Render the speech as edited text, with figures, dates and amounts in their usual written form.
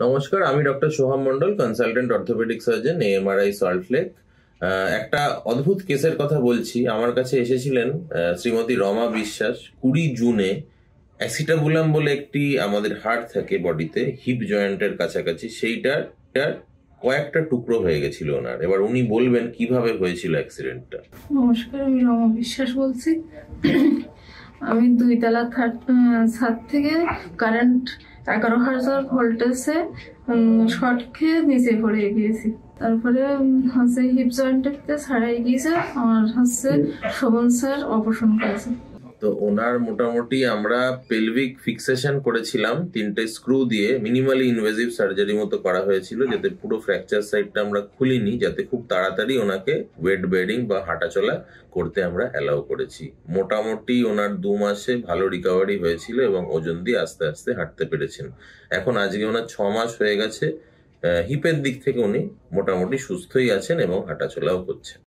নমস্কার, আমি doctor Soham Mondal, consultant orthopaedic surgeon, AMRI Salt Lake. একটা অদ্ভুত কেসের কথা বলছি। আমার কাছে এসেছিলেন শ্রীমতী রমা বিশ্বাস 20 জুনে। অ্যাসিটাবুলাম বলে একটি আমাদের হাড় থাকে বডিতে, হিপ জয়েন্টের কাছাকাছি, সেইটার কয়েকটা টুকরো হয়ে গেছিল ওনার। এবার উনি বলবেন কিভাবে হয়েছিল অ্যাক্সিডেন্টটা। নমস্কার, আমি রমা বিশ্বাস বলছি। আমি 2 তলা ছাদ থেকে কারেন্ট 11,000 ভোল্টেজে শর্ট খেয়ে নিচে পড়ে গিয়েছি। তারপরে হিপ জয়েন্টে ছাড়াই গিয়েছে, আমার শোভন স্যার অপারেশন করেছে। তো ওনার মোটামুটি আমরা পেলভিক ফিক্সেশন করেছিলাম 3টে স্ক্রু দিয়ে, মিনিমালি ইনভেসিভ সার্জারি মতো করা হয়েছিল, যাতে পুরো ফ্র্যাকচার সাইডটা আমরা খুলিনি, যাতে খুব তাড়াতাড়ি ওনাকে ওয়েট বেয়ারিং বা হাঁটাচলা করতে আমরা অ্যালাউ করেছি। মোটামুটি ওনার 2 মাসে ভালো রিকভারি হয়েছিল এবং ওজন দিয়ে আস্তে আস্তে হাঁটতে পেরেছেন। এখন আজকে ওনার 6 মাস হয়ে গেছে। হিপের দিক থেকে উনি মোটামুটি সুস্থই আছেন এবং হাঁটাচলাও করছেন।